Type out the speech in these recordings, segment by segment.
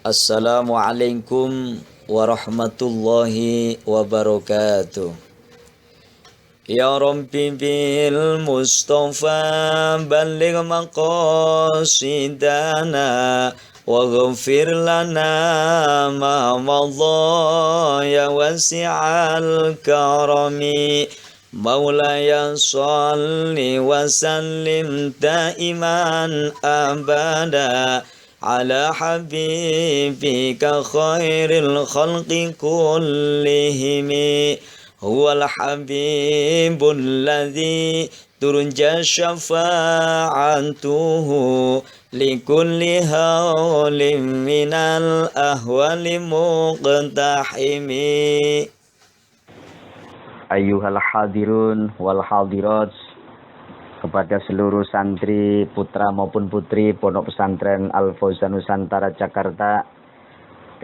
Assalamualaikum warahmatullahi wabarakatuh. Ya Rabbi bil Mustafa balligh maqasidana waghfir lana ma madha ya wasi'al karami. Maulaya salli wa sallim daiman abada ala habibika khairil khalqi kullihimi. Huwal habibul ladzi turja syafa'atuhu likulli hawlim minal ahwali muqtahimi. Ayyuhal hadirun wal hadirat, kepada seluruh santri putra maupun putri Pondok Pesantren Al Fauzan Nusantara Jakarta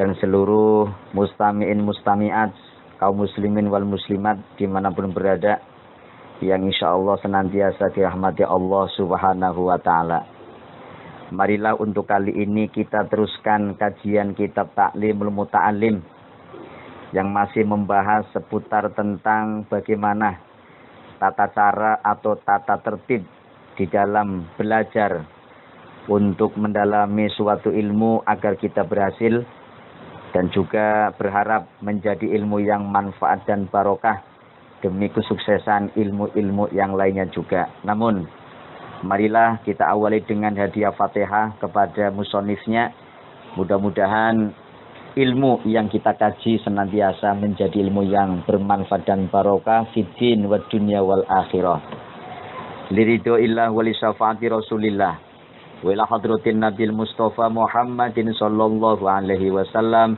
dan seluruh mustami'in mustami'at, kaum muslimin wal muslimat dimanapun berada, yang insya Allah senantiasa dirahmati Allah Subhanahu wa Ta'ala. Marilah untuk kali ini kita teruskan kajian kitab Ta'limul Muta'alim yang masih membahas seputar tentang bagaimana tata cara atau tata tertib di dalam belajar untuk mendalami suatu ilmu agar kita berhasil dan juga berharap menjadi ilmu yang manfaat dan barokah demi kesuksesan ilmu-ilmu yang lainnya juga. Namun, marilah kita awali dengan hadiah Fatihah kepada musonifnya. Mudah-mudahan ilmu yang kita kaji senantiasa menjadi ilmu yang bermanfaat dan barokah fiddin wa dunya wal akhirah. Liridho illah wa li syafaati rasulillah wa ila hadratin nabil mustafa Muhammadin sallallahu alaihi wasallam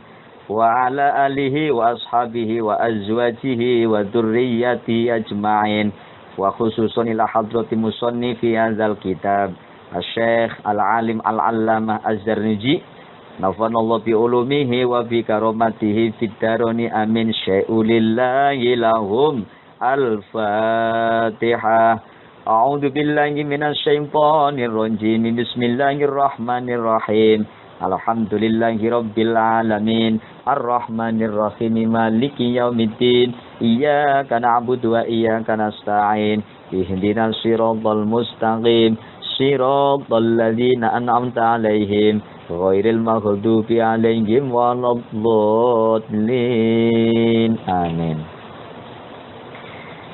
wa ala alihi wa ashabihi wa azwajihi wa dzurriyyati ajma'in wa khususun ila hadrati musannifi hadzal kitab asy-syekh al-alim al-allamah az-Zarnuji nafanallahu bi ulumihi wa bi karamatihi fid daroni amin. Syai'ulillahi lahum al-fatihah. A'udzu billahi minasy syaithanir rajim. Bismillahirrahmanirrahim. Alhamdulillahi rabbil alamin. Arrahmanir rahim. Maliki yaumiddin. Iyyaka na'budu wa iyyaka nasta'in. Ihdinas siratal mustaqim. Siratal ladzina an'amta 'alaihim ghairil maghdubi 'alaihim waladdallin. Amin.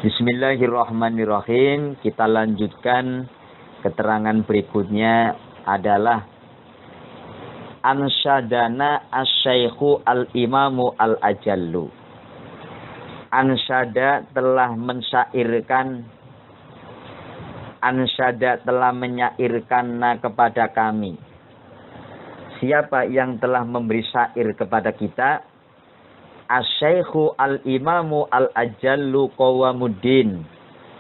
Bismillahirrahmanirrahim. Kita lanjutkan keterangan berikutnya adalah ansyadana asy-syaikhu al-imamu al-ajallu. Ansyada telah mensyairkan, ansyada telah menyairkan kepada kami. Siapa yang telah memberi syair kepada kita? Asy-syaikhu al-imamu al-ajallu Qawamuddin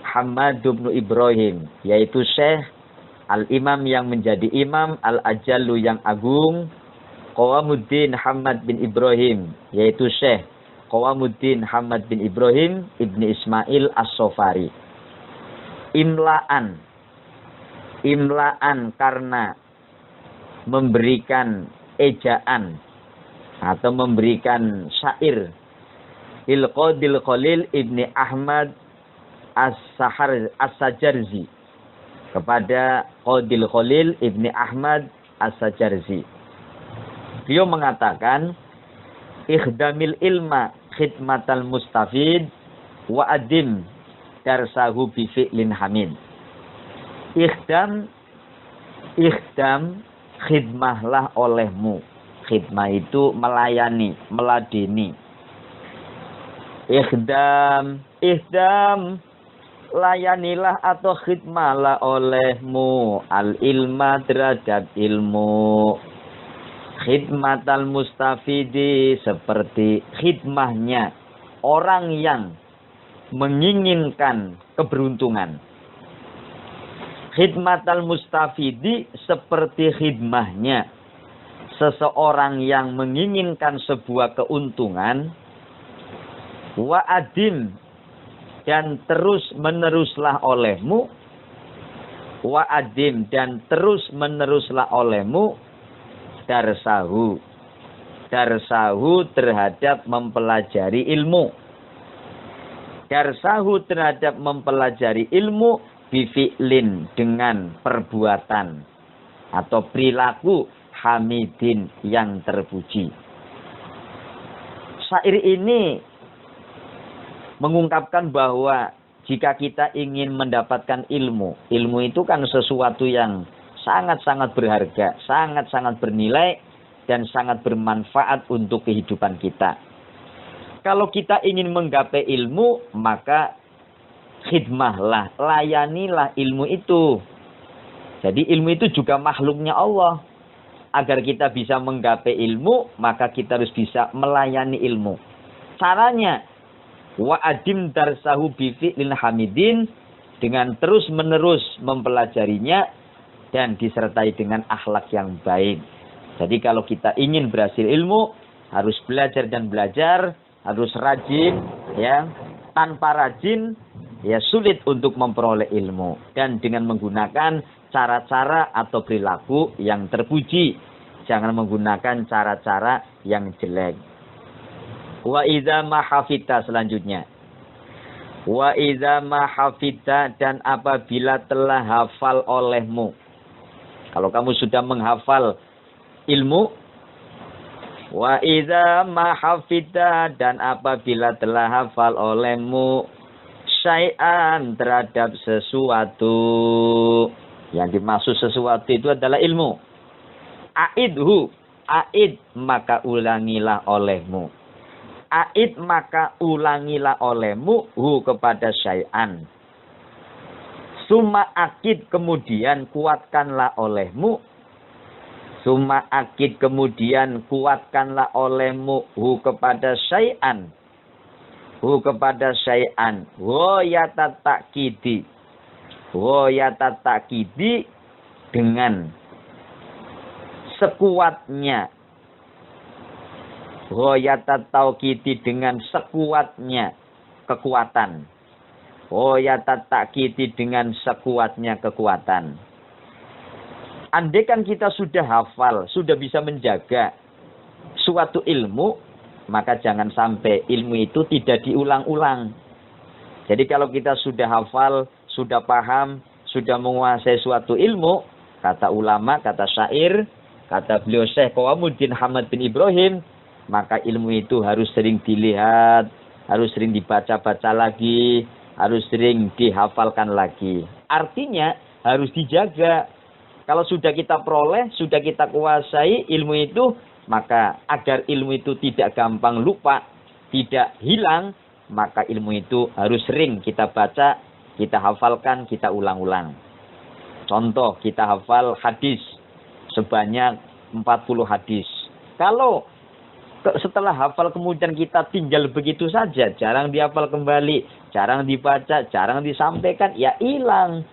Hamad bin Ibrahim, yaitu Syekh al-imam yang menjadi imam, al-ajallu yang agung, Qawamuddin Hamad bin Ibrahim, yaitu Syekh Qawamuddin Hamad bin Ibrahim ibni Ismail as-Sofari. Imlaan karena memberikan ejaan atau memberikan syair Ilqadil Khalil ibni Ahmad as-Sajarzi kepada Qadil Khalil ibni Ahmad as-Sajarzi. Beliau mengatakan, ikhdamil ilma khidmatal mustafid wa adim darsahu bi fi'lin hamid. Ikhdam khidmahlah olehmu. Khidmah itu melayani, meladeni. Ikhdam layanilah atau khidmahlah olehmu al-ilma terhadap ilmu. Khidmatal mustafidi seperti khidmahnya orang yang menginginkan keberuntungan. Khidmatal mustafidi seperti khidmahnya seseorang yang menginginkan sebuah keuntungan. Wa adim, dan terus meneruslah olehmu. Wa adim, dan terus meneruslah olehmu darsahu darsahu terhadap mempelajari ilmu. Darsahu terhadap mempelajari ilmu bifi'lin dengan perbuatan atau perilaku hamidin yang terpuji. Syair ini mengungkapkan bahwa jika kita ingin mendapatkan ilmu, ilmu itu kan sesuatu yang sangat-sangat berharga, sangat-sangat bernilai, dan sangat bermanfaat untuk kehidupan kita. Kalau kita ingin menggapai ilmu, maka khidmahlah, layanilah ilmu itu. Jadi ilmu itu juga makhluknya Allah. Agar kita bisa menggapai ilmu, maka kita harus bisa melayani ilmu. Caranya, wa'adim darsahu bifi'lin hamidin, dengan terus-menerus mempelajarinya dan disertai dengan akhlak yang baik. Jadi kalau kita ingin berhasil ilmu, harus belajar dan belajar, harus rajin, ya. Tanpa rajin, ya sulit untuk memperoleh ilmu. Dan dengan menggunakan cara-cara atau perilaku yang terpuji. Jangan menggunakan cara-cara yang jelek. Wa idza ma hafidta selanjutnya. Wa idza ma hafidta, dan apabila telah hafal olehmu. Kalau kamu sudah menghafal ilmu, wa idza ma hafidta, dan apabila telah hafal olehmu syai'an terhadap sesuatu. Yang dimaksud sesuatu itu adalah ilmu. A'idhu, a'id maka ulangilah olehmu. A'id maka ulangilah olehmu hu kepada syai'an. Summa akid, kemudian kuatkanlah olehmu. Summa akid, kemudian kuatkanlah olehmu hu kepada syai'an. Hu kepada syai'an. Ghoyata ta'kidi. Ghoyata ta'kidi, dengan sekuatnya. Ghoyata ta'kidi, dengan sekuatnya kekuatan. Ghoyata ta'kidi, dengan sekuatnya kekuatan. Andai kan kita sudah hafal, sudah bisa menjaga suatu ilmu, maka jangan sampai ilmu itu tidak diulang-ulang. Jadi kalau kita sudah hafal, sudah paham, sudah menguasai suatu ilmu, kata ulama, kata syair, kata beliau Syekh Qawamuddin Hamad bin Ibrahim, maka ilmu itu harus sering dilihat, harus sering dibaca-baca lagi, harus sering dihafalkan lagi. Artinya harus dijaga. Kalau sudah kita peroleh, sudah kita kuasai ilmu itu, maka agar ilmu itu tidak gampang lupa, tidak hilang, maka ilmu itu harus sering kita baca, kita hafalkan, kita ulang-ulang. Contoh, kita hafal hadis sebanyak 40 hadis. Kalau setelah hafal kemudian kita tinggal begitu saja, jarang dihafal kembali, jarang dibaca, jarang disampaikan, ya hilang.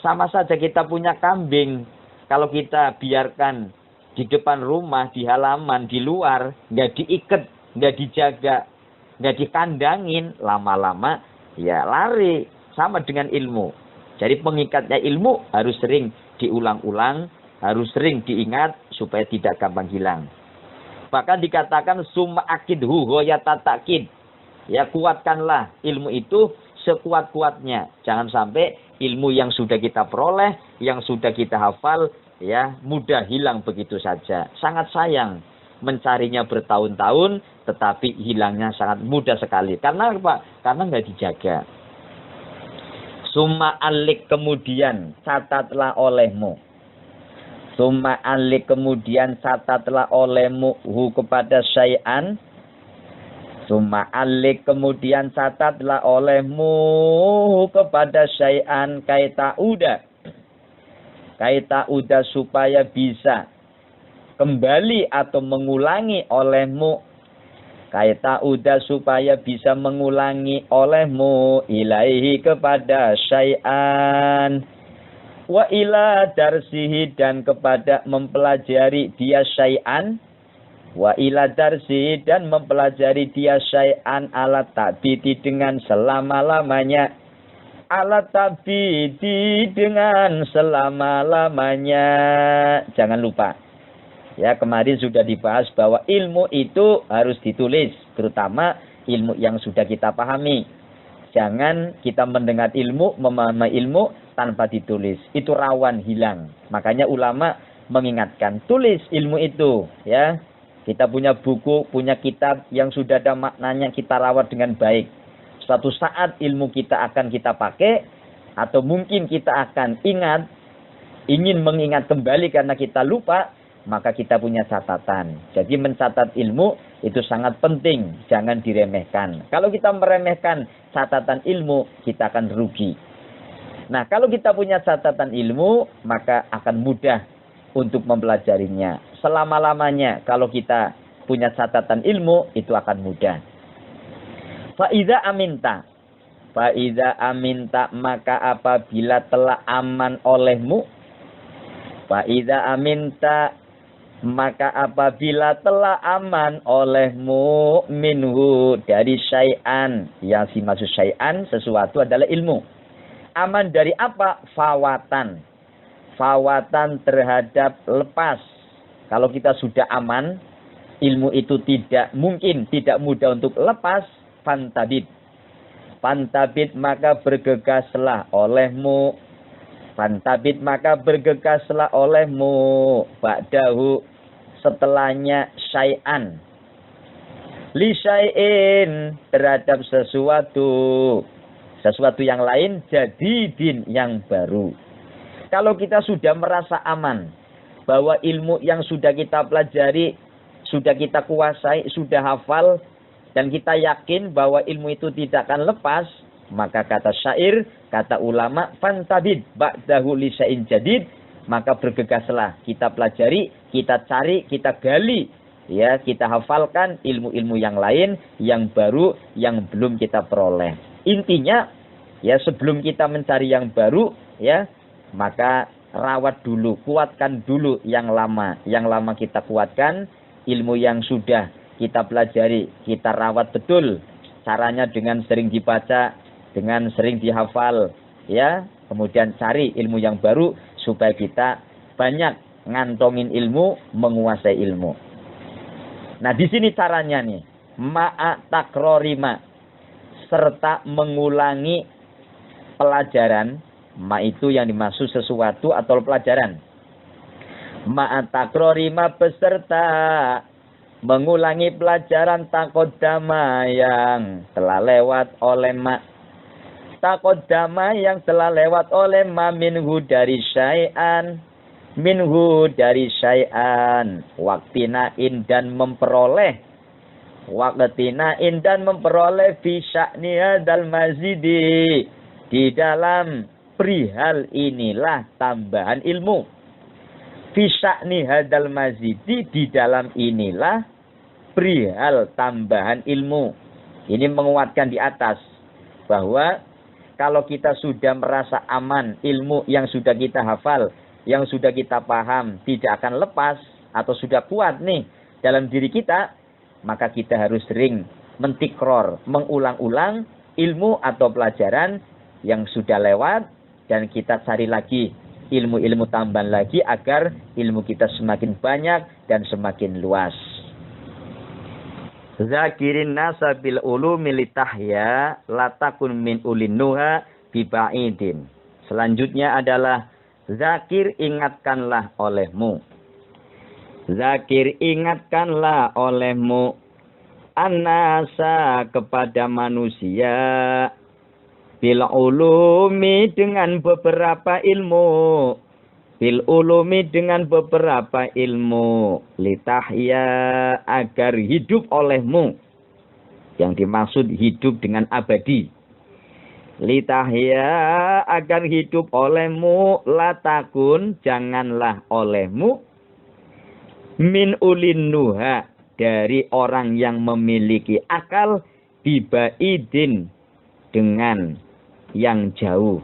Sama saja kita punya kambing. Kalau kita biarkan di depan rumah, di halaman, di luar, nggak diikat, nggak dijaga, nggak dikandangin, lama-lama ya lari. Sama dengan ilmu. Jadi pengikatnya ilmu harus sering diulang-ulang, harus sering diingat supaya tidak gampang hilang. Bahkan dikatakan summa akidhu ghoyata ta'kid. Ya, kuatkanlah ilmu itu sekuat-kuatnya. Jangan sampai ilmu yang sudah kita peroleh, yang sudah kita hafal, ya mudah hilang begitu saja. Sangat sayang mencarinya bertahun-tahun, tetapi hilangnya sangat mudah sekali. Karena apa? Karena nggak dijaga. Summa alik, kemudian catatlah olehmu. Summa alik, kemudian catatlah olehmu hu kepada syai'an. Summa alik, kemudian catatlah olehmu hu kepada syai'an kaita uda. Kaita uda, supaya bisa kembali atau mengulangi olehmu. Kaita uda, supaya bisa mengulangi olehmu ilaihi kepada syai'an. Wa ila darsihi, dan kepada mempelajari dia syai'an. Wa ila darsihi, dan mempelajari dia syai'an ala tabiti, dengan selama-lamanya. Ala tabiti, dengan selama-lamanya. Jangan lupa. Ya, kemarin sudah dibahas bahwa ilmu itu harus ditulis, terutama ilmu yang sudah kita pahami. Jangan kita mendengar ilmu, memahami ilmu tanpa ditulis. Itu rawan hilang. Makanya ulama mengingatkan, tulis ilmu itu, ya. Kita punya buku, punya kitab yang sudah ada maknanya, kita rawat dengan baik. Suatu saat ilmu kita akan kita pakai, atau mungkin kita akan ingin mengingat kembali karena kita lupa, maka kita punya catatan. Jadi mencatat ilmu itu sangat penting, jangan diremehkan. Kalau kita meremehkan catatan ilmu, kita akan rugi. Nah, kalau kita punya catatan ilmu, maka akan mudah untuk mempelajarinya. Selama-lamanya kalau kita punya catatan ilmu, itu akan mudah. Fa'idha aminta. Fa'idha aminta, maka apabila telah aman olehmu. Fa'idha aminta, maka apabila telah aman olehmu minhu dari syai'an. Yang dimaksud syai'an, sesuatu adalah ilmu. Aman dari apa? Fawatan. Fawatan terhadap lepas. Kalau kita sudah aman, ilmu itu tidak mungkin, tidak mudah untuk lepas. Fantabid. Fantabid, maka bergegaslah olehmu. Fantabid, maka bergegaslah olehmu. Ba'dahu, setelahnya syai'an. Li syai'in, terhadap sesuatu. Sesuatu yang lain, jadidin, yang baru. Kalau kita sudah merasa aman, bahwa ilmu yang sudah kita pelajari, sudah kita kuasai, sudah hafal, dan kita yakin bahwa ilmu itu tidak akan lepas, maka kata syair, kata ulama, fantabid ba'dahu li syai'in jadid, maka bergegaslah kita pelajari, kita cari, kita gali, ya, kita hafalkan ilmu-ilmu yang lain, yang baru, yang belum kita peroleh. Intinya, ya, sebelum kita mencari yang baru, ya, maka rawat dulu, kuatkan dulu yang lama. Yang lama kita kuatkan, ilmu yang sudah kita pelajari, kita rawat betul. Caranya dengan sering dibaca, dengan sering dihafal, ya. Kemudian cari ilmu yang baru supaya kita banyak ngantongin ilmu, menguasai ilmu. Nah, di sini caranya nih, ma'a takrorima, serta mengulangi pelajaran. Ma itu yang dimaksud sesuatu atau pelajaran. Ma'a takrorima, beserta mengulangi pelajaran takodama yang telah lewat oleh ma. Takodama yang telah lewat oleh ma minhu dari syai'an. Minhu dari syai'an. Waktinain, dan memperoleh. Waktinain, dan memperoleh fi sya'ni hadzal mazidi. Di dalam perihal inilah tambahan ilmu. Fi sya'ni hadzal mazidi, di dalam inilah perihal tambahan ilmu. Ini menguatkan di atas bahwa kalau kita sudah merasa aman, ilmu yang sudah kita hafal, yang sudah kita paham, tidak akan lepas atau sudah kuat nih dalam diri kita, maka kita harus sering mentikror, mengulang-ulang ilmu atau pelajaran yang sudah lewat, dan kita cari lagi ilmu-ilmu tambahan lagi agar ilmu kita semakin banyak dan semakin luas. Zakirin nasa bil ulumi litahya latakun min ulinuha biba'idin. Selanjutnya adalah zakir, ingatkanlah olehmu. Zakir, ingatkanlah olehmu. An-nasa, kepada manusia. Bil ulumi, dengan beberapa ilmu. Bil ulumi, dengan beberapa ilmu. Litahya, agar hidup olehmu. Yang dimaksud hidup dengan abadi. Litahya, agar hidup olehmu. Latakun, janganlah olehmu. Min ulinnuha, dari orang yang memiliki akal. Bibaidin, dengan yang jauh.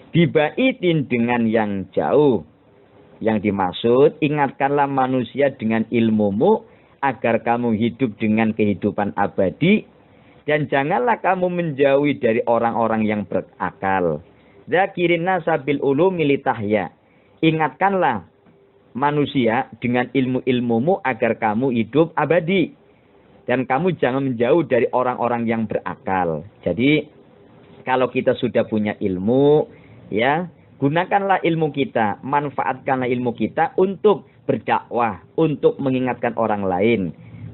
Bibaidin, dengan yang jauh. Yang dimaksud, ingatkanlah manusia dengan ilmumu agar kamu hidup dengan kehidupan abadi, dan janganlah kamu menjauhi dari orang-orang yang berakal. Zakirin nasa bil ulumi litahya. Ingatkanlah manusia dengan ilmu-ilmumu agar kamu hidup abadi. Dan kamu jangan menjauh dari orang-orang yang berakal. Jadi kalau kita sudah punya ilmu, ya, gunakanlah ilmu kita, manfaatkanlah ilmu kita untuk berdakwah, untuk mengingatkan orang lain.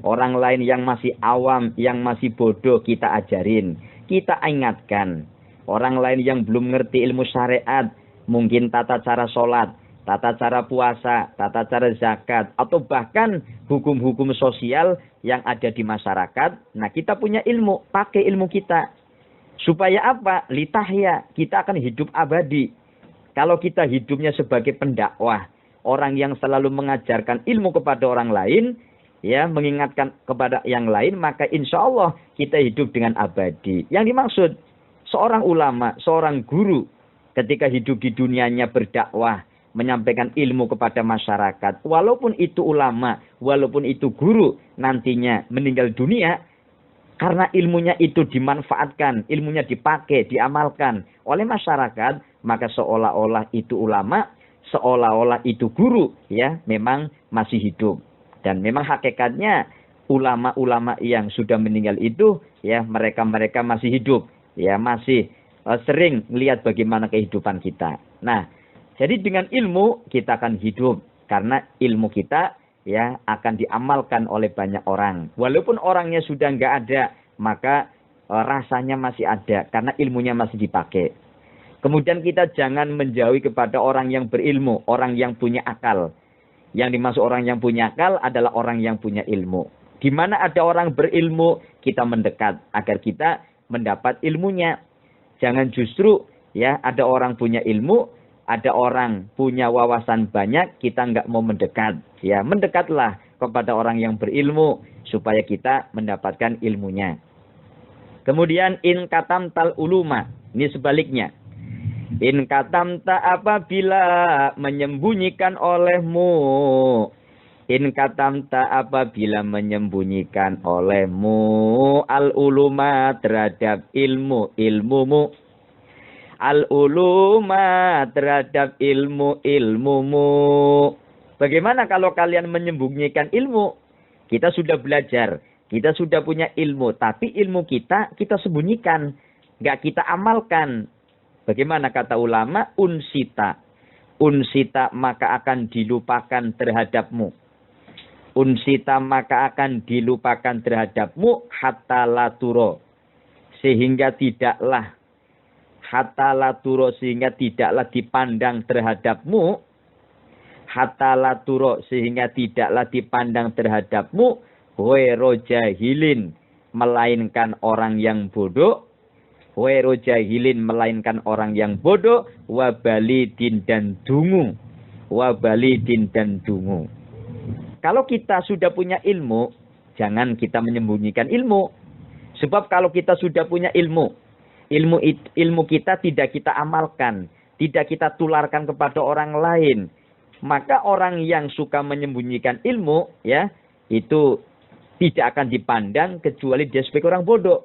Orang lain yang masih awam, yang masih bodoh kita ajarin, kita ingatkan. Orang lain yang belum ngerti ilmu syariat, mungkin tata cara sholat, tata cara puasa, tata cara zakat, atau bahkan hukum-hukum sosial yang ada di masyarakat. Nah, kita punya ilmu, pakai ilmu kita. Supaya apa? Litahya, kita akan hidup abadi. Kalau kita hidupnya sebagai pendakwah, orang yang selalu mengajarkan ilmu kepada orang lain, ya, mengingatkan kepada yang lain, maka insya Allah kita hidup dengan abadi. Yang dimaksud, seorang ulama, seorang guru, ketika hidup di dunianya berdakwah, menyampaikan ilmu kepada masyarakat, walaupun itu ulama, walaupun itu guru, nantinya meninggal dunia, karena ilmunya itu dimanfaatkan, ilmunya dipakai, diamalkan oleh masyarakat, maka seolah-olah itu ulama, seolah-olah itu guru, ya, memang masih hidup. Dan memang hakikatnya ulama-ulama yang sudah meninggal itu, ya, mereka masih hidup, ya, masih sering melihat bagaimana kehidupan kita. Nah, jadi dengan ilmu kita akan hidup, karena ilmu kita, ya, akan diamalkan oleh banyak orang. Walaupun orangnya sudah nggak ada, maka rasanya masih ada karena ilmunya masih dipakai. Kemudian kita jangan menjauhi kepada orang yang berilmu, orang yang punya akal. Yang dimaksud orang yang punya akal adalah orang yang punya ilmu. Di mana ada orang berilmu, kita mendekat agar kita mendapat ilmunya. Jangan justru, ya, ada orang punya ilmu, ada orang punya wawasan banyak, kita nggak mau mendekat. Ya, mendekatlah kepada orang yang berilmu supaya kita mendapatkan ilmunya. Kemudian in katam tal uluma, ini sebaliknya. In katam ta apabila menyembunyikan olehmu. In katam ta apabila menyembunyikan olehmu al uluma terhadap ilmumu. Al-uluma terhadap ilmumu. Bagaimana kalau kalian menyembunyikan ilmu? Kita sudah belajar, kita sudah punya ilmu, tapi ilmu kita sembunyikan, nggak kita amalkan. Bagaimana kata ulama? Unsita. Unsita maka akan dilupakan terhadapmu. Unsita maka akan dilupakan terhadapmu hatta laturo. Sehingga tidaklah hatta laturo, sehingga tidaklah dipandang terhadapmu. Hatta laturo, sehingga tidaklah dipandang terhadapmu. Wero jahilin, melainkan orang yang bodoh. Wero jahilin, melainkan orang yang bodoh. Wabalidin dan dungu. Wabalidin dan dungu. Kalau kita sudah punya ilmu, jangan kita menyembunyikan ilmu. Sebab kalau kita sudah punya ilmu kita tidak kita amalkan, tidak kita tularkan kepada orang lain, maka orang yang suka menyembunyikan ilmu, ya, itu tidak akan dipandang kecuali dia sebagai orang bodoh.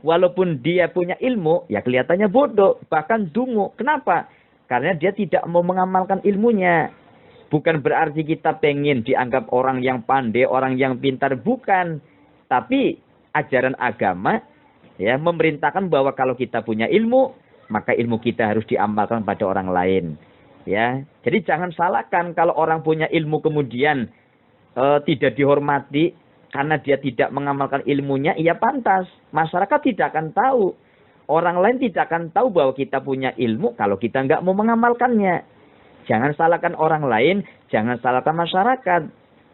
Walaupun dia punya ilmu, ya kelihatannya bodoh, bahkan dungu. Kenapa? Karena dia tidak mau mengamalkan ilmunya. Bukan berarti kita pengen dianggap orang yang pandai, orang yang pintar, bukan. Tapi ajaran agama, ya, memerintahkan bahwa kalau kita punya ilmu, maka ilmu kita harus diamalkan pada orang lain. Ya, jadi jangan salahkan kalau orang punya ilmu kemudian tidak dihormati karena dia tidak mengamalkan ilmunya. Iya pantas, masyarakat tidak akan tahu, orang lain tidak akan tahu bahwa kita punya ilmu kalau kita nggak mau mengamalkannya. Jangan salahkan orang lain, jangan salahkan masyarakat.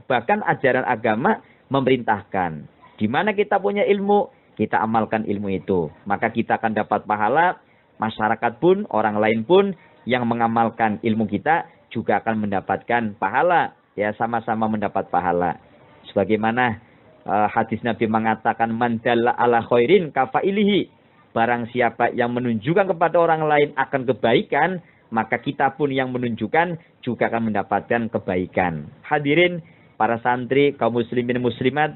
Bahkan ajaran agama memerintahkan, di mana kita punya ilmu, kita amalkan ilmu itu. Maka kita akan dapat pahala, masyarakat pun, orang lain pun yang mengamalkan ilmu kita juga akan mendapatkan pahala. Ya, sama-sama mendapat pahala. Sebagaimana hadis Nabi mengatakan, man dalla ala khairin kafailihi. Barang siapa yang menunjukkan kepada orang lain akan kebaikan, maka kita pun yang menunjukkan juga akan mendapatkan kebaikan. Hadirin, para santri, kaum muslimin muslimat,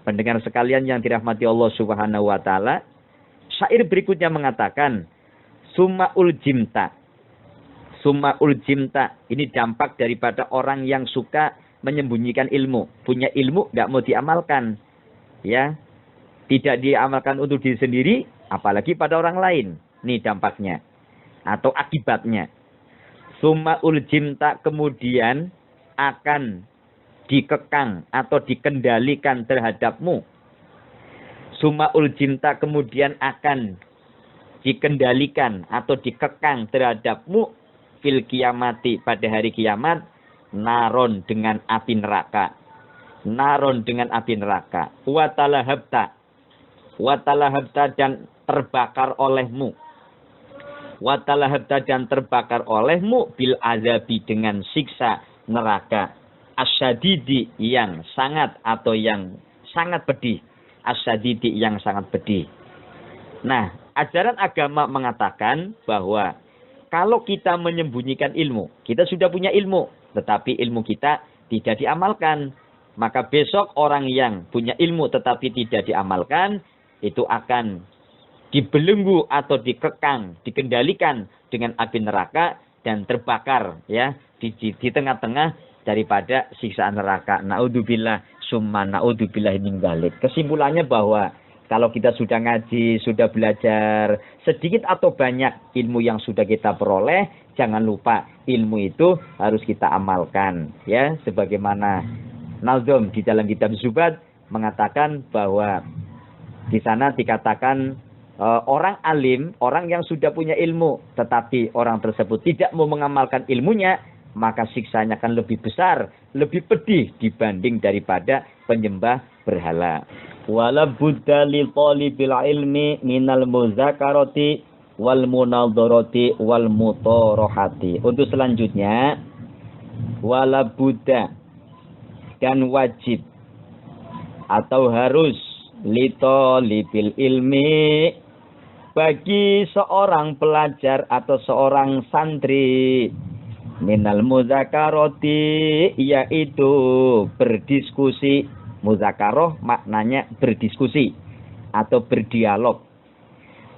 pendengar sekalian yang dirahmati Allah Subhanahu wa taala, syair berikutnya mengatakan, summa uljimta Summa uljimta, ini dampak daripada orang yang suka menyembunyikan ilmu. Punya ilmu tidak mau diamalkan. Ya, tidak diamalkan untuk diri sendiri, apalagi pada orang lain. Ini dampaknya atau akibatnya. Summa uljimta, kemudian akan dikekang atau dikendalikan terhadapmu. Summa uljimta, kemudian akan dikendalikan atau dikekang terhadapmu fil kiamati, pada hari kiamat, naron, dengan api neraka. Naron, dengan api neraka. Watalahabta, dan terbakar olehmu. Watalahabta, dan terbakar olehmu bil azabi, dengan siksa neraka. Asyadidi, yang sangat atau yang sangat pedih. Asyadidi, yang sangat pedih. Nah, ajaran agama mengatakan bahwa kalau kita menyembunyikan ilmu, kita sudah punya ilmu, tetapi ilmu kita tidak diamalkan, maka besok orang yang punya ilmu tetapi tidak diamalkan, itu akan dibelenggu atau dikekang, dikendalikan dengan api neraka dan terbakar, ya, di tengah-tengah daripada siksaan neraka. Naudzubillah, summa naudzubillah min dzalik. Kesimpulannya bahwa kalau kita sudah ngaji, sudah belajar, sedikit atau banyak ilmu yang sudah kita peroleh, jangan lupa ilmu itu harus kita amalkan. Ya, sebagaimana Nazm di dalam kitab Zubat mengatakan bahwa di sana dikatakan orang alim, orang yang sudah punya ilmu, tetapi orang tersebut tidak mau mengamalkan ilmunya, maka siksanya akan lebih besar, lebih pedih dibanding daripada penyembah berhala. Wala budda li talibil ilmi minal muzakarati wal munadharati wal mutorohati. Untuk selanjutnya, wala budda, dan wajib atau harus li talibil ilmi, bagi seorang pelajar atau seorang santri, minal muzakarati, yaitu berdiskusi. Muzakaroh maknanya berdiskusi atau berdialog.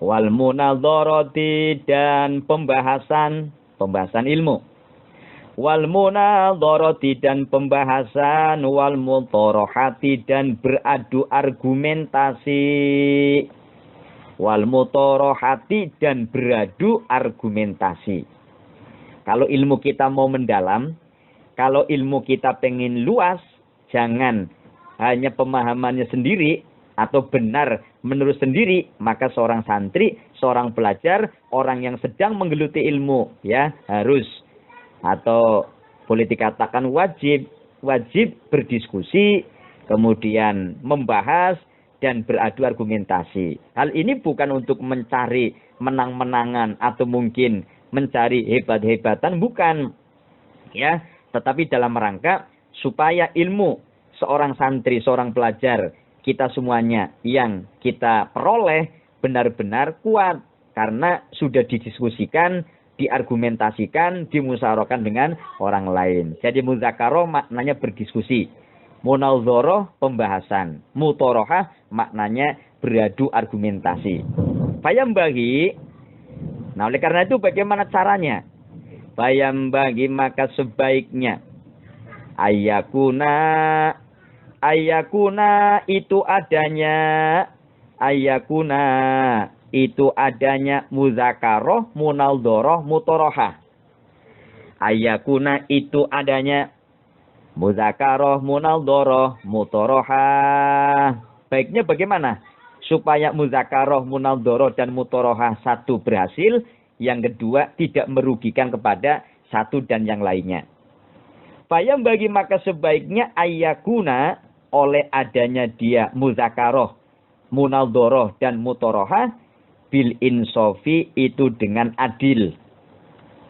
Wal munadharati, dan pembahasan ilmu. Wal munadharati, dan pembahasan. Wal mutorohati, dan beradu argumentasi. Wal mutorohati, dan beradu argumentasi. Kalau ilmu kita mau mendalam, kalau ilmu kita pengen luas, jangan hanya pemahamannya sendiri atau benar menurut sendiri, maka seorang santri, seorang pelajar, orang yang sedang menggeluti ilmu, ya, harus atau boleh dikatakan wajib berdiskusi, kemudian membahas dan beradu argumentasi. Hal ini bukan untuk mencari menang-menangan atau mungkin mencari hebat-hebatan, bukan, ya, tetapi dalam rangka supaya ilmu seorang santri, seorang pelajar, kita semuanya yang kita peroleh benar-benar kuat. Karena sudah didiskusikan, diargumentasikan, dimusyawarahkan dengan orang lain. Jadi muzakarah maknanya berdiskusi. Munazarah pembahasan. Mutorohah maknanya beradu argumentasi. Bayambagi. Nah, oleh karena itu bagaimana caranya? Bayambagi, maka sebaiknya ayakuna itu adanya muzakaroh, munaldoroh, mutorohah. Ayakuna itu adanya muzakaroh, munaldoroh, mutorohah. Baiknya bagaimana? Supaya muzakaroh, munaldoroh, dan mutorohah satu berhasil, yang kedua tidak merugikan kepada satu dan yang lainnya. Bayam bagi, maka sebaiknya ayakuna, oleh adanya dia muzakaroh, munaldoroh, dan mutorohah, bil insofi, itu dengan adil.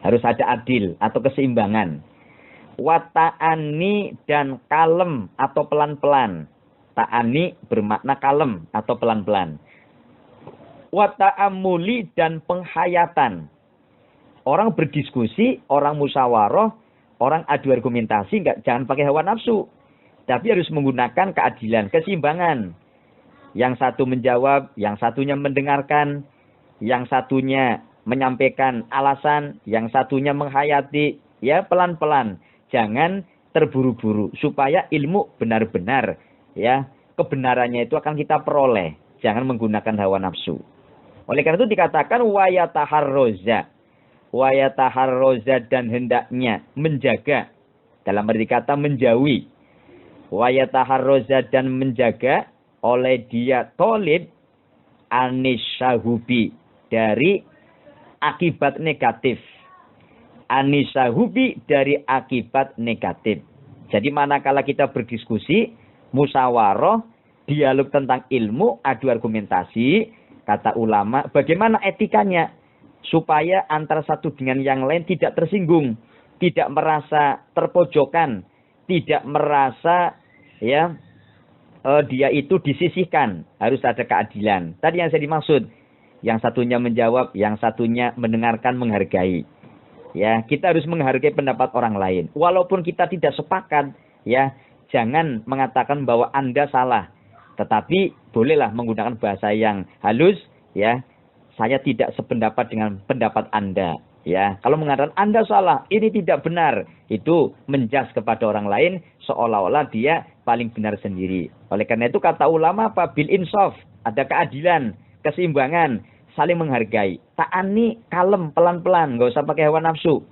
Harus ada adil atau keseimbangan. Wata'ani, dan kalem atau pelan-pelan. Ta'ani bermakna kalem atau pelan-pelan. Wata'amuli, dan penghayatan. Orang berdiskusi, orang musyawarah, orang adu argumentasi, jangan pakai hawa nafsu. Tapi harus menggunakan keadilan, keseimbangan. Yang satu menjawab, yang satunya mendengarkan, yang satunya menyampaikan alasan, yang satunya menghayati, ya pelan-pelan. Jangan terburu-buru supaya ilmu benar-benar ya kebenarannya itu akan kita peroleh. Jangan menggunakan hawa nafsu. Oleh karena itu dikatakan wayataharroza dan hendaknya menjaga, dalam arti kata menjauhi. Wayataharroza dan menjaga oleh dia tolib anisyahubi dari akibat negatif. Anisahubi dari akibat negatif. Jadi manakala kita berdiskusi, musyawarah, dialog tentang ilmu, adu argumentasi, kata ulama, bagaimana etikanya supaya antara satu dengan yang lain tidak tersinggung, tidak merasa terpojokan, tidak merasa ya dia itu disisihkan, harus ada keadilan. Tadi yang saya dimaksud, yang satunya menjawab, yang satunya mendengarkan, menghargai. Ya, kita harus menghargai pendapat orang lain. Walaupun kita tidak sepakat, ya, jangan mengatakan bahwa Anda salah. Tetapi bolehlah menggunakan bahasa yang halus, ya. Saya tidak sependapat dengan pendapat Anda, ya. Kalau mengatakan Anda salah, ini tidak benar, itu menjas kepada orang lain seolah-olah dia paling benar sendiri. Oleh karena itu kata ulama apa? Bil insaf, ada keadilan, keseimbangan, saling menghargai. Ta'ani kalem, pelan-pelan, nggak usah pakai hawa nafsu.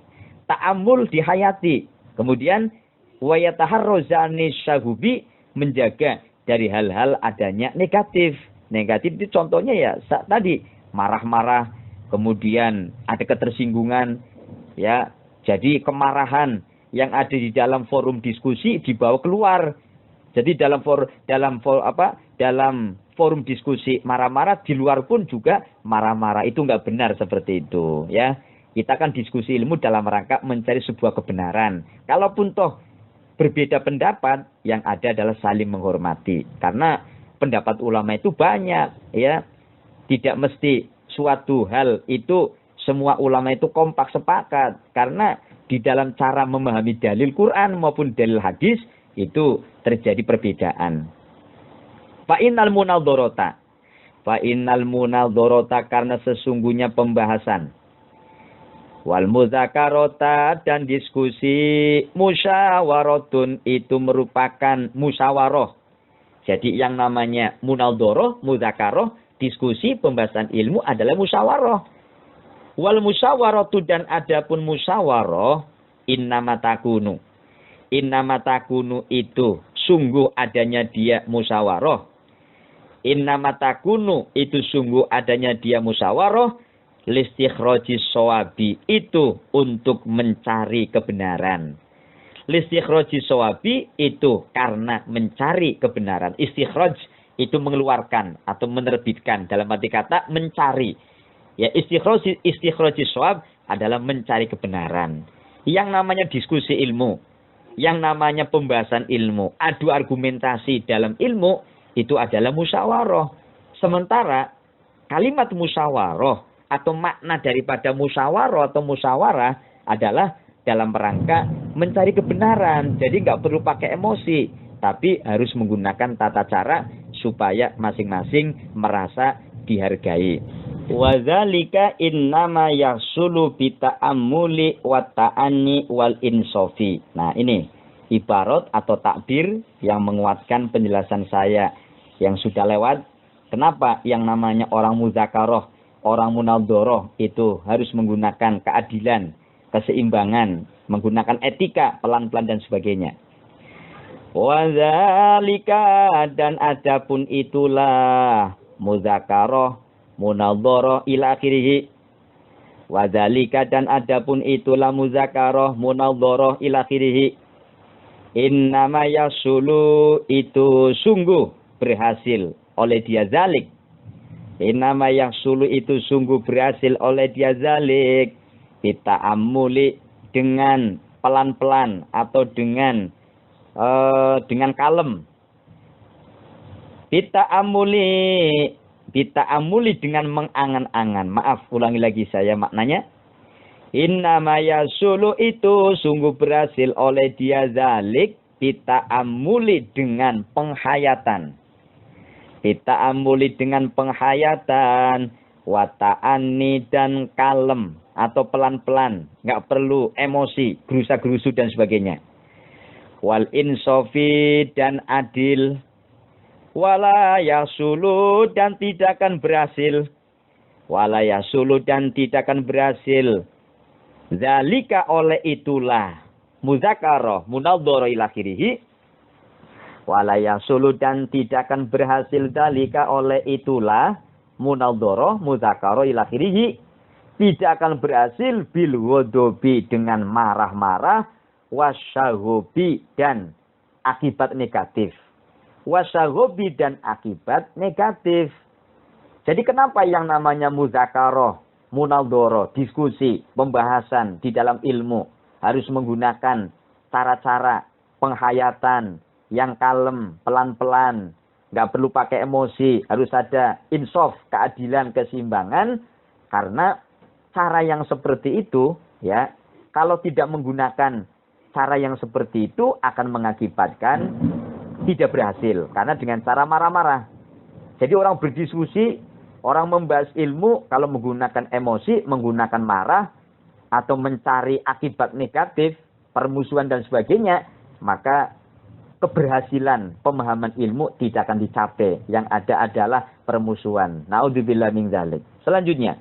Ta'amul dihayati. Kemudian wayataharroza anisyahubi, menjaga dari hal-hal adanya negatif. Negatif itu contohnya ya tadi marah-marah, kemudian ada ketersinggungan, ya. Jadi kemarahan yang ada di dalam forum diskusi dibawa keluar. Jadi dalam forum diskusi marah-marah, di luar pun juga marah-marah. Itu nggak benar seperti itu, ya. Kita kan diskusi ilmu dalam rangka mencari sebuah kebenaran. Kalaupun toh berbeda pendapat, yang ada adalah saling menghormati. Karena pendapat ulama itu banyak, ya. Tidak mesti suatu hal itu semua ulama itu kompak sepakat. Karena di dalam cara memahami dalil Quran maupun dalil hadis itu terjadi perbedaan. Fa'innal munadharata. Fa'innal munadharata, karena sesungguhnya pembahasan. Wal muzakarota, dan diskusi, musyawaratun, itu merupakan musyawarah. Jadi yang namanya munadharah, muzakarah, diskusi, pembahasan ilmu adalah musyawarah. Wal musyawaratu, dan adapun musyawarah, innama takunu. Innama takunu itu sungguh adanya dia musyawarah. Innama takunu itu sungguh adanya dia musyawarah listikhrajis shawabi, itu untuk mencari kebenaran. Listikhrajis shawabi itu karena mencari kebenaran. Istikhraj itu mengeluarkan atau menerbitkan, dalam arti kata mencari. Ya, istikhrajis shawab adalah mencari kebenaran. Yang namanya diskusi ilmu, yang namanya pembahasan ilmu, adu argumentasi dalam ilmu, itu adalah musyawarah. Sementara kalimat musyawarah atau makna daripada musyawarah atau musyawarah adalah dalam rangka mencari kebenaran. Jadi nggak perlu pakai emosi, tapi harus menggunakan tata cara supaya masing-masing merasa dihargai. Wadzalika innama yahsulu bita'ammuli wa ta'anni wal insofi. Nah, ini ibarat atau takbir yang menguatkan penjelasan saya yang sudah lewat. Kenapa yang namanya orang muzakarah, orang munadharah itu harus menggunakan keadilan, keseimbangan, menggunakan etika, pelan-pelan dan sebagainya. Wadzalika, dan adapun itulah muzakarah, munadharah ila akhirih. Wadzalika, dan adapun itulah muzakarah, munadharah ila akhirih. Innama yasulu, itu sungguh berhasil oleh dia zalik. Innama yasulu, itu sungguh berhasil oleh dia zalik. Kita amuli, dengan pelan-pelan atau dengan kalem. Kita amuli dengan mengangan-angan. Maaf, ulangi lagi saya maknanya. Innama yasulu, itu sungguh berhasil oleh dia zalik. Kita amuli dengan penghayatan. Kita amuli dengan penghayatan. wata'ani dan kalem atau pelan-pelan, nggak perlu emosi, gerusa-gerusu dan sebagainya. Wal insofi dan adil, wala yasulu dan tidak akan berhasil, wala yasulu dan tidak akan berhasil. Zalika oleh itulah muzakarah munadharah ila akhirih, wala yasulu dan tidak akan berhasil zalika oleh itulah munadharah muzakarah ila akhirih, tidak akan berhasil bil ghadabi dengan marah-marah, wasyagobi dan akibat negatif. Wasyagobi dan akibat negatif. Jadi kenapa yang namanya muzakarah, munadharah, diskusi, pembahasan di dalam ilmu harus menggunakan cara-cara penghayatan yang kalem, pelan-pelan, nggak perlu pakai emosi, harus ada insaf, keadilan, keseimbangan, karena cara yang seperti itu, ya, kalau tidak menggunakan cara yang seperti itu akan mengakibatkan tidak berhasil. Karena dengan cara marah-marah. Jadi orang berdiskusi, orang membahas ilmu, kalau menggunakan emosi, menggunakan marah, atau mencari akibat negatif, permusuhan dan sebagainya, maka keberhasilan pemahaman ilmu tidak akan dicapai. Yang ada adalah permusuhan. Naudzubillah min dzalik. Selanjutnya,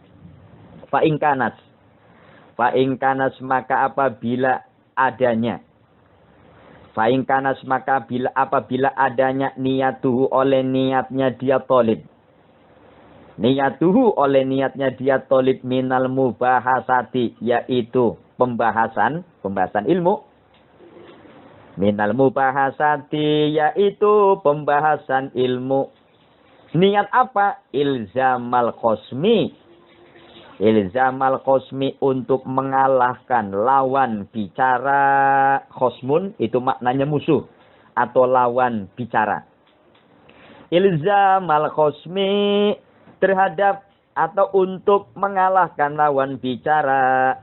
Fa'ingkanas maka apabila adanya. Fa'ingkanas maka apabila adanya niyatuhu oleh niatnya dia tolib. Niyatuhu oleh niatnya dia tolib minal mubahasati, yaitu pembahasan ilmu. Minal mubahasati, yaitu pembahasan ilmu. Niat apa? Ilzamal khosmi. Ilzamal khosmi, untuk mengalahkan lawan bicara. Khosmun itu maknanya musuh atau lawan bicara. Ilzamal khosmi, terhadap atau untuk mengalahkan lawan bicara.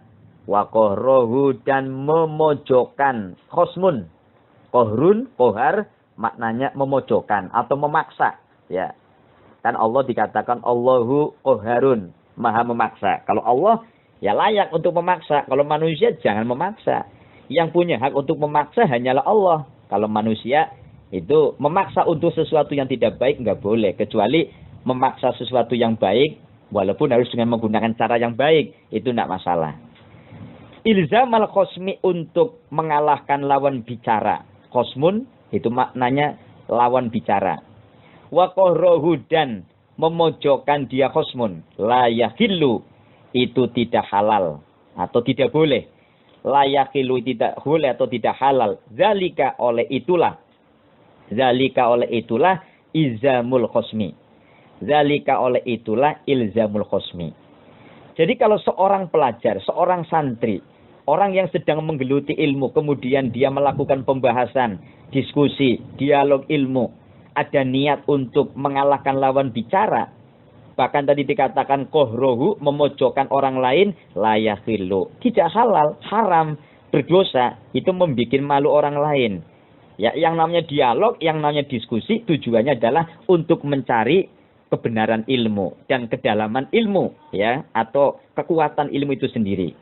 Wa kohrohu, dan memojokkan. Khosmun, kohrun, kohar maknanya memojokkan atau memaksa, ya. Kan Allah dikatakan Allahu koharun, maha memaksa. Kalau Allah ya layak untuk memaksa. Kalau manusia jangan memaksa. Yang punya hak untuk memaksa hanyalah Allah. Kalau manusia itu memaksa untuk sesuatu yang tidak baik nggak boleh. Kecuali memaksa sesuatu yang baik, walaupun harus dengan menggunakan cara yang baik, itu tidak masalah. Ilzamal khosmi, untuk mengalahkan lawan bicara. Khosmun itu maknanya lawan bicara. Wa kohrohu, dan memojokkan dia khosmun. La yakhillu, itu tidak halal atau tidak boleh. La yakhillu, tidak boleh atau tidak halal. Zalika oleh itulah ilzamul khosmi. Zalika oleh itulah ilzamul khosmi. Jadi kalau seorang pelajar, seorang santri, orang yang sedang menggeluti ilmu, kemudian dia melakukan pembahasan, diskusi, dialog ilmu, ada niat untuk mengalahkan lawan bicara, bahkan tadi dikatakan kohrohu, memojokkan orang lain, la yakhillu, tidak halal, haram, berdosa, itu membuat malu orang lain. Ya, yang namanya dialog, yang namanya diskusi, tujuannya adalah untuk mencari kebenaran ilmu dan kedalaman ilmu, ya, atau kekuatan ilmu itu sendiri.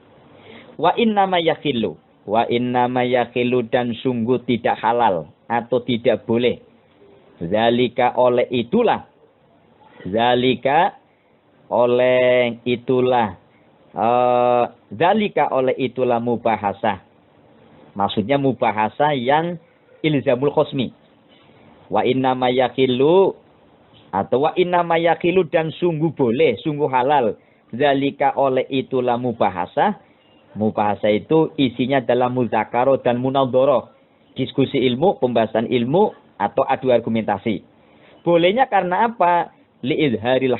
Wa innama yakhillu, dan sungguh tidak halal atau tidak boleh. Zalika oleh itulah mubahasah. Maksudnya mubahasah yang ilzamul khosmi. Wa innama yakhillu, atau wa innama yakhillu, dan sungguh boleh, sungguh halal. Zalika oleh itulah mubahasah. Mubahasah itu isinya dalam muzakarah dan munadharah. Diskusi ilmu, pembahasan ilmu, atau adu argumentasi. Bolehnya karena apa? Li'idharil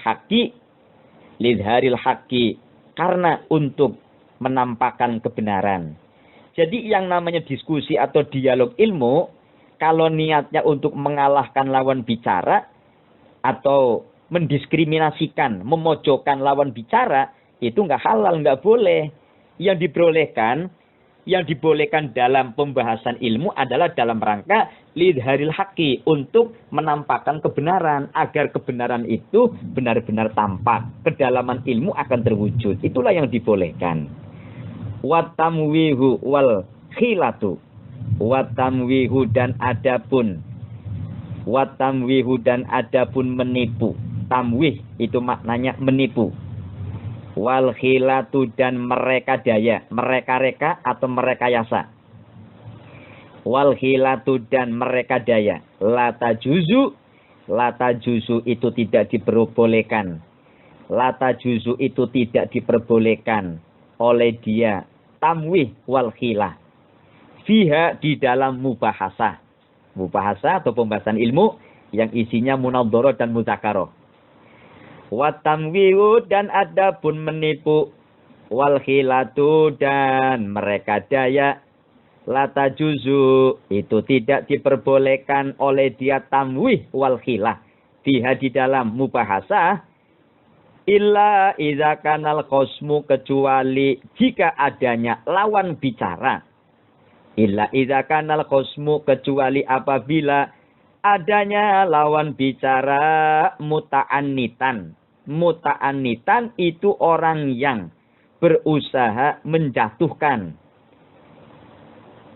haqqi, karena untuk menampakkan kebenaran. Jadi yang namanya diskusi atau dialog ilmu, kalau niatnya untuk mengalahkan lawan bicara, atau mendiskriminasikan, memojokkan lawan bicara, itu nggak halal, nggak boleh. Yang diperbolehkan Yang dibolehkan dalam pembahasan ilmu adalah dalam rangka lidharil haqqi, untuk menampakkan kebenaran, agar kebenaran itu benar-benar tampak, kedalaman ilmu akan terwujud. Itulah yang dibolehkan. Watamwihu wal khilatu, watamwihu dan adapun, watamwihu dan adapun menipu. Tamwih itu maknanya menipu. Wal khilatu dan mereka daya, mereka reka atau merekayasa. Wal khilatu dan mereka daya. Lata juzu itu tidak diperbolehkan. Lata juzu itu tidak diperbolehkan oleh dia tamwih wal khilah. Fiha di dalam mubahasah. Mubahasah atau pembahasan ilmu yang isinya munadharah dan mudzakarah. Watamwihu dan adapun menipu, wal khilatu dan mereka daya, lata juzu itu tidak diperbolehkan oleh dia tamwih wal khilah fiha di dalam mubahasah, illa idza kanal qasmu kecuali jika adanya lawan bicara. Illa idza kanal qasmu kecuali apabila adanya lawan bicara muta'annitan. Muta'annitan itu orang yang berusaha menjatuhkan.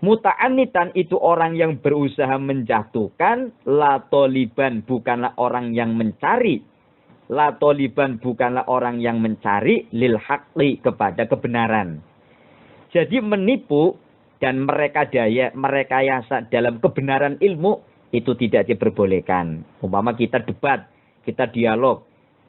Muta'annitan itu orang yang berusaha menjatuhkan. La toliban bukanlah orang yang mencari. La toliban bukanlah orang yang mencari lil haqqi kepada kebenaran. Jadi menipu dan merekayasa dalam kebenaran ilmu itu tidak diperbolehkan. Umpama kita debat, kita dialog,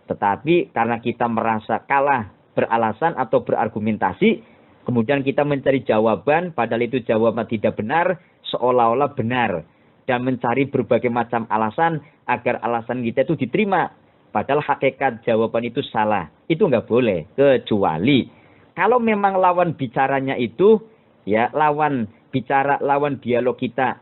tetapi karena kita merasa kalah beralasan atau berargumentasi, kemudian kita mencari jawaban, padahal itu jawaban tidak benar, seolah-olah benar. Dan mencari berbagai macam alasan agar alasan kita itu diterima. Padahal hakikat jawaban itu salah. Itu nggak boleh. Kecuali kalau memang lawan bicaranya itu, ya lawan bicara, lawan dialog kita,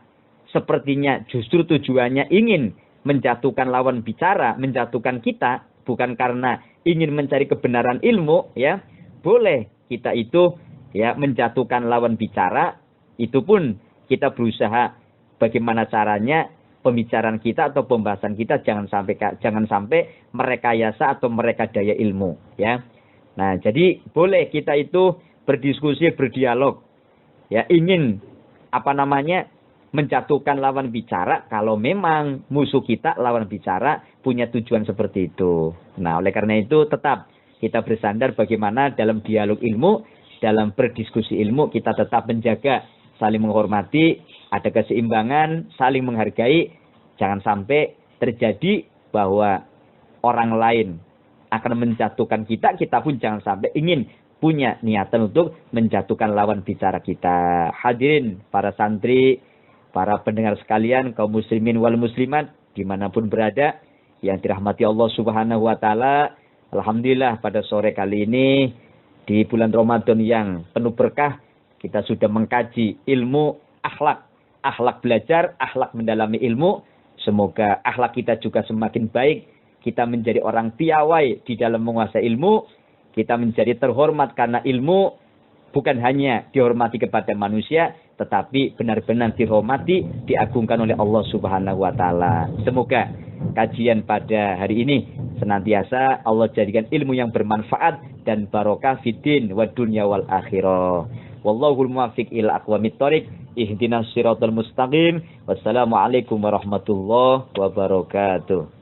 sepertinya justru tujuannya ingin menjatuhkan lawan bicara, menjatuhkan kita, bukan karena ingin mencari kebenaran ilmu, ya boleh kita itu ya menjatuhkan lawan bicara. Itu pun kita berusaha bagaimana caranya pembicaraan kita atau pembahasan kita jangan sampai merekayasa atau merekadaya ilmu, ya. Nah, jadi boleh kita itu berdiskusi, berdialog, ya ingin menjatuhkan lawan bicara kalau memang musuh kita lawan bicara punya tujuan seperti itu. Nah, oleh karena itu tetap kita bersandar bagaimana dalam dialog ilmu, dalam berdiskusi ilmu kita tetap menjaga saling menghormati, ada keseimbangan, saling menghargai. Jangan sampai terjadi bahwa orang lain akan menjatuhkan kita, kita pun jangan sampai ingin punya niatan untuk menjatuhkan lawan bicara kita. Hadirin para santri, para pendengar sekalian, kaum muslimin wal muslimat, dimanapun berada, yang dirahmati Allah Subhanahu wa Ta'ala. Alhamdulillah pada sore kali ini, di bulan Ramadan yang penuh berkah, kita sudah mengkaji ilmu akhlak. Akhlak belajar, akhlak mendalami ilmu. Semoga akhlak kita juga semakin baik. Kita menjadi orang piawai di dalam menguasai ilmu. Kita menjadi terhormat karena ilmu. Bukan hanya dihormati kepada manusia, tetapi benar-benar dihormati, diagungkan oleh Allah Subhanahu wa Ta'ala. Semoga kajian pada hari ini senantiasa Allah jadikan ilmu yang bermanfaat dan barokah fiddin wa dunya wal akhirah. Wallahul muwaffiq ila aqwamit thoriq. Ihdinas siratal mustaqim. Wassalamualaikum warahmatullahi wabarakatuh.